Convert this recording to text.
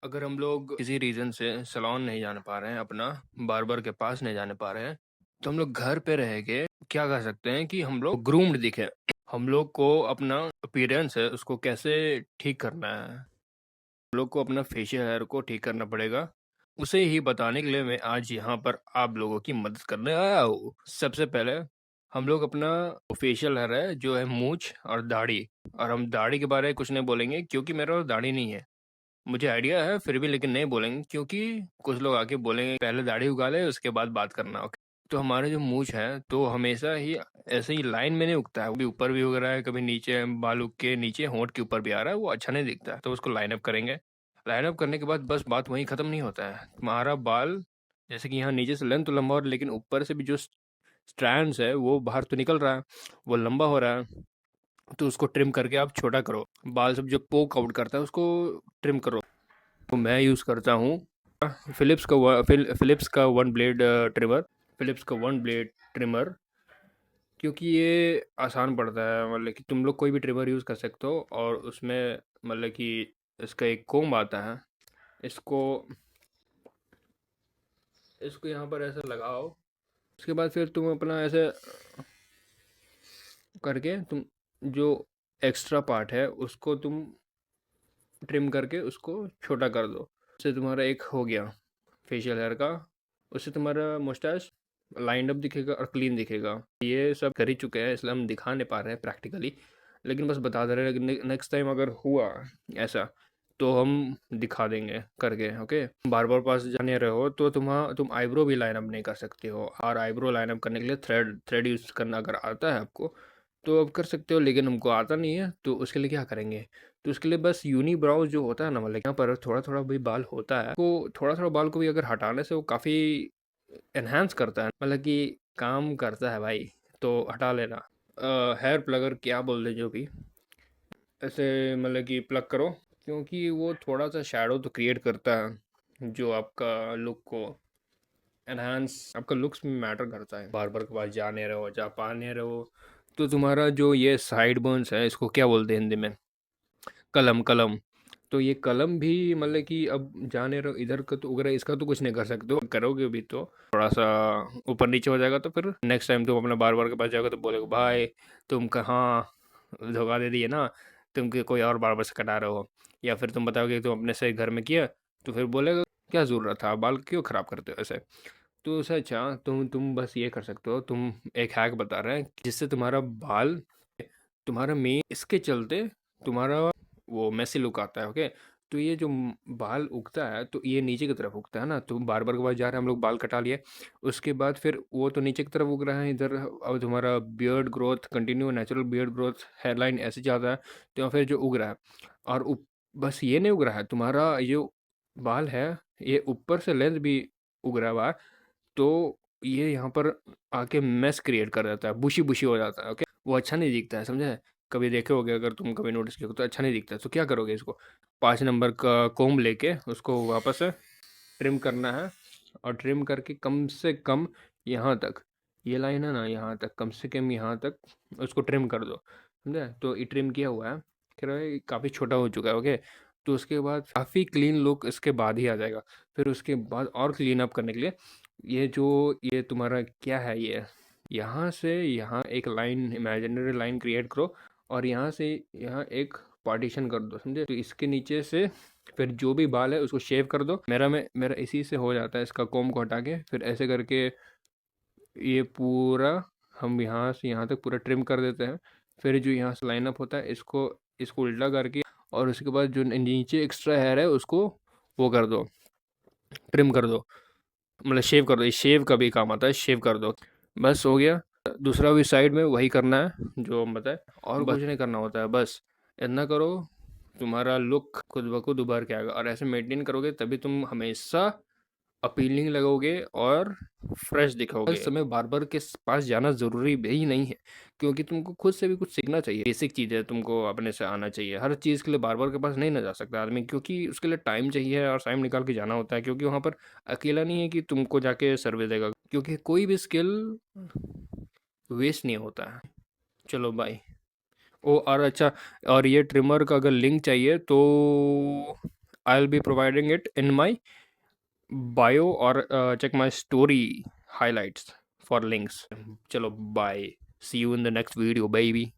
अगर हम लोग किसी रीज़न से सैलून नहीं जाने पा रहे हैं, अपना बार्बर के पास नहीं जाने पा रहे हैं, तो हम लोग घर पे रह के क्या कर सकते हैं कि हम लोग ग्रूम्ड दिखें। हम लोग को अपना अपीयरेंस है उसको कैसे ठीक करना है। हम लोग को अपना फेशियल हेयर को ठीक करना पड़ेगा। उसे ही बताने के लिए मैं आज यहाँ पर आप लोगों की मदद करने आया हूँ। सबसे पहले हम लोग अपना फेशियल हेयर है जो है मूंछ और दाढ़ी, और हम दाढ़ी के बारे में कुछ नहीं बोलेंगे क्योंकि मेरा दाढ़ी नहीं है। मुझे आइडिया है फिर भी लेकिन नहीं बोलेंगे क्योंकि कुछ लोग आके बोलेंगे पहले दाढ़ी उगा ले उसके बाद बात करना। ओके, तो हमारे जो मूंछ है तो हमेशा ही ऐसे ही लाइन में नहीं उगता है, कभी ऊपर भी उग रहा है, कभी नीचे बाल उग के नीचे होंठ के ऊपर भी आ रहा है, वो अच्छा नहीं दिखता है। तो उसको लाइन अप करेंगे। लाइन अप करने के बाद बस बात वहीं खत्म नहीं होता है। तुम्हारा बाल जैसे कि यहाँ नीचे से लेंथ तो लंबा हो रहा है, लेकिन ऊपर से भी जो स्ट्रैंड्स है वो बाहर तो निकल रहा है, वो लंबा हो रहा है। तो उसको ट्रिम करके आप छोटा करो। बाल सब जो पोक आउट करता है उसको ट्रिम करो। तो मैं यूज़ करता हूँ फिलिप्स का वन ब्लेड ट्रिमर। फिलिप्स का वन ब्लेड ट्रिमर क्योंकि ये आसान पड़ता है, मतलब कि तुम लोग कोई भी ट्रिमर यूज़ कर सकते हो, और उसमें मतलब कि इसका एक कोम्ब आता है। इसको इसको यहाँ पर ऐसे लगाओ। उसके बाद फिर तुम अपना ऐसे करके तुम जो एक्स्ट्रा पार्ट है उसको तुम ट्रिम करके उसको छोटा कर दो। उससे तुम्हारा एक हो गया फेशियल हेयर का। उससे तुम्हारा मुस्टैच लाइंड अप दिखेगा और क्लीन दिखेगा। ये सब कर ही चुके हैं इसलिए हम दिखा नहीं पा रहे हैं प्रैक्टिकली, लेकिन बस बता दे रहे हैं। लेकिन नेक्स्ट टाइम अगर हुआ ऐसा तो हम दिखा देंगे करके। ओके, बार बार पास जाने रहे हो तो तुम आईब्रो भी लाइन अप नहीं कर सकते हो, और आईब्रो लाइन अप करने के लिए थ्रेड थ्रेड यूज़ करना अगर आता है आपको तो अब कर सकते हो, लेकिन हमको आता नहीं है। तो उसके लिए क्या करेंगे, तो उसके लिए बस यूनिब्राउ जो होता है ना, मतलब यहाँ पर थोड़ा थोड़ा भी बाल होता है, को थोड़ा थोड़ा बाल को भी अगर हटाने से वो काफ़ी एनहांस करता है, मतलब कि काम करता है भाई। तो हटा लेना। हेयर प्लगर क्या बोल दे जो भी, ऐसे मतलब कि प्लग करो, क्योंकि वो थोड़ा सा शैडो तो क्रिएट करता है जो आपका लुक को एनहांस, आपका लुक्स में मैटर करता है। बार बार के पास जाने रहो जा पाने रहो तो तुम्हारा जो ये साइड बर्न्स है इसको क्या बोलते हैं हिंदी में, कलम कलम। तो ये कलम भी मतलब कि अब जाने रहो इधर का तो उग रहा है, इसका तो कुछ नहीं कर सकते हो। करोगे भी तो थोड़ा सा ऊपर नीचे हो जाएगा, तो फिर नेक्स्ट टाइम तुम अपने बार बार के पास जाओगे तो बोलेगा भाई तुम कहाँ धोखा दे दिए ना, तुम कोई और बार बार से कटा रहे हो। या फिर तुम बताओगे कि तुम अपने से घर में किया, तो फिर बोलेगा क्या ज़रूरत था, बाल क्यों ख़राब करते हो ऐसे। तो उससे अच्छा तुम बस ये कर सकते हो, तुम एक हैक बता रहे हैं जिससे तुम्हारा बाल, तुम्हारा मेन इसके चलते तुम्हारा वो मेसी लुक आता है। ओके, तो ये जो बाल उगता है तो ये नीचे की तरफ उगता है ना, तो बार बार के बाद जा रहे हैं हम लोग, बाल कटा लिए, उसके बाद फिर वो तो नीचे की तरफ उग रहा है इधर। अब तुम्हारा beard growth continue, natural beard growth hairline ऐसे जाता है, तो यहाँ फिर जो उग रहा है, और बस ये नहीं उग रहा है, तुम्हारा जो बाल है ये ऊपर से लेंथ भी उग रहा है बाहर। तो ये यहाँ पर आके मेस क्रिएट कर देता है, बुशी बुशी हो जाता है। ओके, वो अच्छा नहीं दिखता है, समझे। कभी देखे होगे, अगर तुम कभी नोटिस किया हो तो अच्छा नहीं दिखता है। तो क्या करोगे, इसको 5 नंबर का कोम्ब लेके उसको वापस से ट्रिम करना है, और ट्रिम करके कम से कम यहाँ तक, ये लाइन है ना यहाँ तक, कम से कम यहाँ तक उसको ट्रिम कर दो, समझे। तो ये ट्रिम किया हुआ है, कह रहा है काफ़ी छोटा हो चुका है। ओके, तो उसके बाद काफ़ी क्लीन लुक इसके बाद ही आ जाएगा। फिर उसके बाद और क्लीन अप करने के लिए ये जो ये तुम्हारा क्या है, ये यहाँ से यहाँ एक लाइन, इमेजिनरी लाइन क्रिएट करो, और यहाँ से यहाँ एक पार्टीशन कर दो, समझे। तो इसके नीचे से फिर जो भी बाल है उसको शेव कर दो। मेरा इसी से हो जाता है, इसका कोम को हटा के फिर ऐसे करके ये पूरा हम यहाँ से यहाँ तक पूरा ट्रिम कर देते हैं। फिर जो यहाँ से लाइन अप होता है इसको इसको उल्टा करके, और उसके बाद जो नीचे एक्स्ट्रा हेयर है उसको वो कर दो, ट्रिम कर दो, मतलब शेव कर दो। ये शेव का भी काम आता है, शेव कर दो, बस हो गया। दूसरा भी साइड में वही करना है जो हम बताए, और कुछ नहीं करना होता है, बस इतना करो, तुम्हारा लुक खुद ब खुद उभर के आएगा। और ऐसे मेंटेन करोगे तभी तुम हमेशा अपीलिंग लगोगे और फ्रेश दिखोगे। हर समय बार्बर के पास जाना ज़रूरी भी नहीं है, क्योंकि तुमको खुद से भी कुछ सीखना चाहिए। बेसिक चीज़ है, तुमको अपने से आना चाहिए। हर चीज़ के लिए बार्बर के पास नहीं ना जा सकता आदमी, क्योंकि उसके लिए टाइम चाहिए और टाइम निकाल के जाना होता है, क्योंकि वहाँ पर अकेला नहीं है कि तुमको जाके सर्वे देगा, क्योंकि कोई भी स्किल वेस्ट नहीं होता है। चलो बाय। ओ और अच्छा, और ये ट्रिमर का अगर लिंक चाहिए तो I'll be providing it in my bio, or check my story highlights for links. Chalo, bye. See you in the next video, baby.